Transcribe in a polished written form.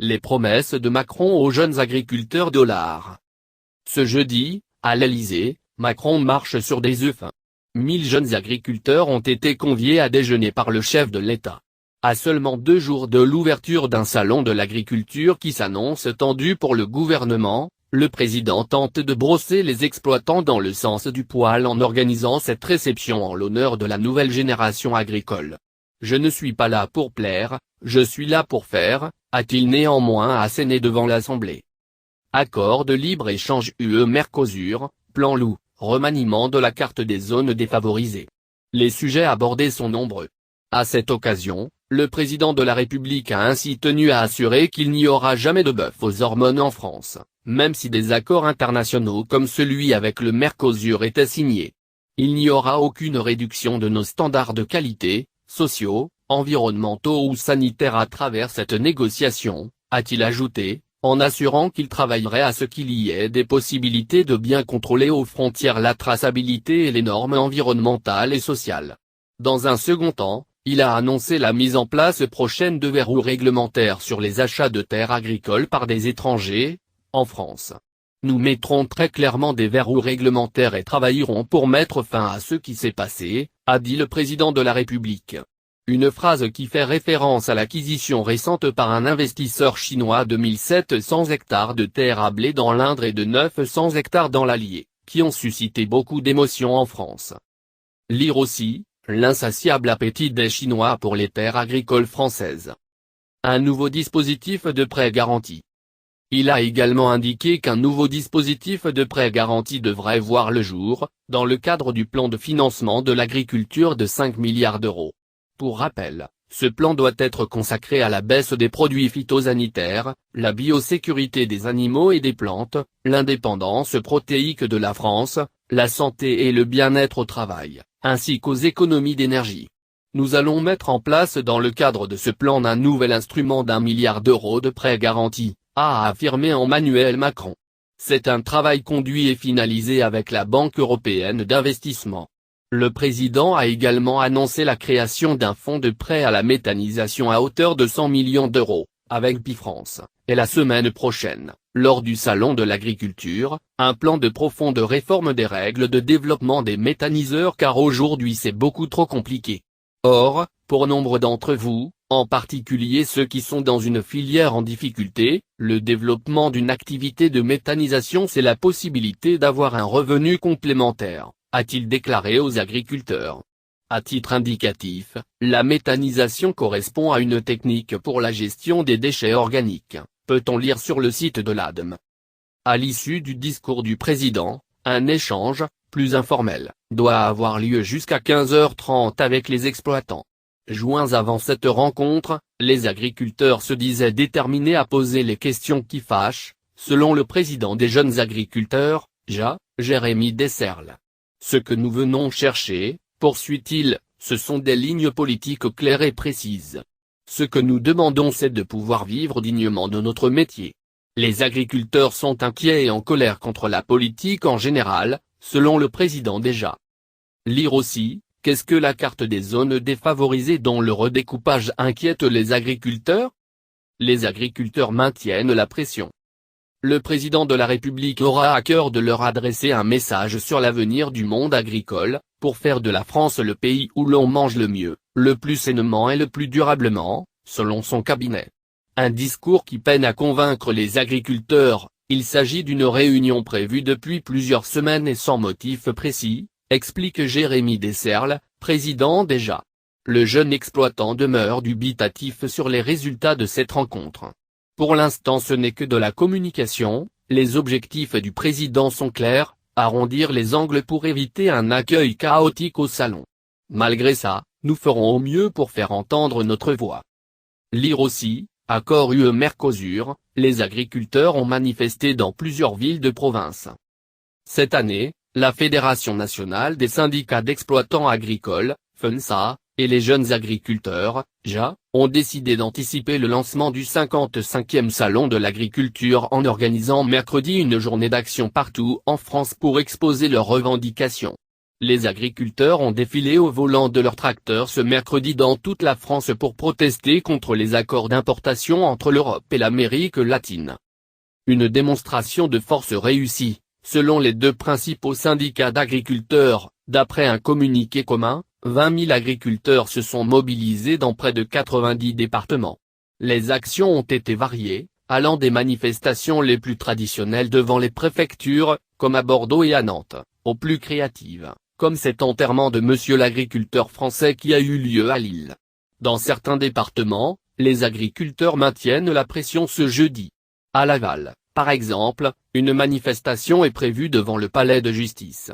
les promesses de Macron aux jeunes agriculteurs $. Ce jeudi, à l'Elysée, Macron marche sur des œufs. 1000 jeunes agriculteurs ont été conviés à déjeuner par le chef de l'État. À seulement 2 jours de l'ouverture d'un salon de l'agriculture qui s'annonce tendu pour le gouvernement, le président tente de brosser les exploitants dans le sens du poil en organisant cette réception en l'honneur de la nouvelle génération agricole. « Je ne suis pas là pour plaire, je suis là pour faire », a-t-il néanmoins asséné devant l'Assemblée. Accord de libre-échange UE-Mercosur, plan loup, remaniement de la carte des zones défavorisées. Les sujets abordés sont nombreux. À cette occasion, le président de la République a ainsi tenu à assurer qu'il n'y aura jamais de bœuf aux hormones en France, même si des accords internationaux comme celui avec le Mercosur étaient signés. Il n'y aura aucune réduction de nos standards de qualité, sociaux, environnementaux ou sanitaires à travers cette négociation, a-t-il ajouté, en assurant qu'il travaillerait à ce qu'il y ait des possibilités de bien contrôler aux frontières la traçabilité et les normes environnementales et sociales. Dans un second temps, il a annoncé la mise en place prochaine de verrous réglementaires sur les achats de terres agricoles par des étrangers, en France. Nous mettrons très clairement des verrous réglementaires et travaillerons pour mettre fin à ce qui s'est passé, a dit le président de la République. Une phrase qui fait référence à l'acquisition récente par un investisseur chinois de 1700 hectares de terres à blé dans l'Indre et de 900 hectares dans l'Allier, qui ont suscité beaucoup d'émotions en France. Lire aussi, l'insatiable appétit des Chinois pour les terres agricoles françaises. Un nouveau dispositif de prêt garanti. Il a également indiqué qu'un nouveau dispositif de prêt garanti devrait voir le jour, dans le cadre du plan de financement de l'agriculture de 5 milliards d'euros. Pour rappel, ce plan doit être consacré à la baisse des produits phytosanitaires, la biosécurité des animaux et des plantes, l'indépendance protéique de la France, la santé et le bien-être au travail, ainsi qu'aux économies d'énergie. Nous allons mettre en place dans le cadre de ce plan un nouvel instrument d'1 milliard d'euros de prêts garantis, a affirmé Emmanuel Macron. C'est un travail conduit et finalisé avec la Banque européenne d'investissement. Le président a également annoncé la création d'un fonds de prêt à la méthanisation à hauteur de 100 millions d'euros, avec Bifrance, et la semaine prochaine, lors du Salon de l'agriculture, un plan de profonde réforme des règles de développement des méthaniseurs car aujourd'hui c'est beaucoup trop compliqué. Or, pour nombre d'entre vous, en particulier ceux qui sont dans une filière en difficulté, le développement d'une activité de méthanisation c'est la possibilité d'avoir un revenu complémentaire, a-t-il déclaré aux agriculteurs. À titre indicatif, la méthanisation correspond à une technique pour la gestion des déchets organiques, peut-on lire sur le site de l'ADEME. À l'issue du discours du président, un échange, plus informel, doit avoir lieu jusqu'à 15h30 avec les exploitants. Juin avant cette rencontre, les agriculteurs se disaient déterminés à poser les questions qui fâchent, selon le président des jeunes agriculteurs, Jérémy Desserles. Ce que nous venons chercher, poursuit-il, ce sont des lignes politiques claires et précises. Ce que nous demandons c'est de pouvoir vivre dignement de notre métier. Les agriculteurs sont inquiets et en colère contre la politique en général, selon le président déjà. Lire aussi, qu'est-ce que la carte des zones défavorisées dont le redécoupage inquiète les agriculteurs? Les agriculteurs maintiennent la pression. Le président de la République aura à cœur de leur adresser un message sur l'avenir du monde agricole, pour faire de la France le pays où l'on mange le mieux, le plus sainement et le plus durablement, selon son cabinet. Un discours qui peine à convaincre les agriculteurs, il s'agit d'une réunion prévue depuis plusieurs semaines et sans motif précis, explique Jérémy Desserles, président déjà. Le jeune exploitant demeure dubitatif sur les résultats de cette rencontre. Pour l'instant ce n'est que de la communication, les objectifs du président sont clairs, arrondir les angles pour éviter un accueil chaotique au salon. Malgré ça, nous ferons au mieux pour faire entendre notre voix. Lire aussi, accord UE-Mercosur, les agriculteurs ont manifesté dans plusieurs villes de province. Cette année, la Fédération nationale des syndicats d'exploitants agricoles, FENSA, et les jeunes agriculteurs, JA, ont décidé d'anticiper le lancement du 55e Salon de l'agriculture en organisant mercredi une journée d'action partout en France pour exposer leurs revendications. Les agriculteurs ont défilé au volant de leurs tracteurs ce mercredi dans toute la France pour protester contre les accords d'importation entre l'Europe et l'Amérique latine. Une démonstration de force réussie, selon les deux principaux syndicats d'agriculteurs. D'après un communiqué commun, 20 000 agriculteurs se sont mobilisés dans près de 90 départements. Les actions ont été variées, allant des manifestations les plus traditionnelles devant les préfectures, comme à Bordeaux et à Nantes, aux plus créatives, comme cet enterrement de Monsieur l'agriculteur français qui a eu lieu à Lille. Dans certains départements, les agriculteurs maintiennent la pression ce jeudi. À Laval, par exemple, une manifestation est prévue devant le palais de justice.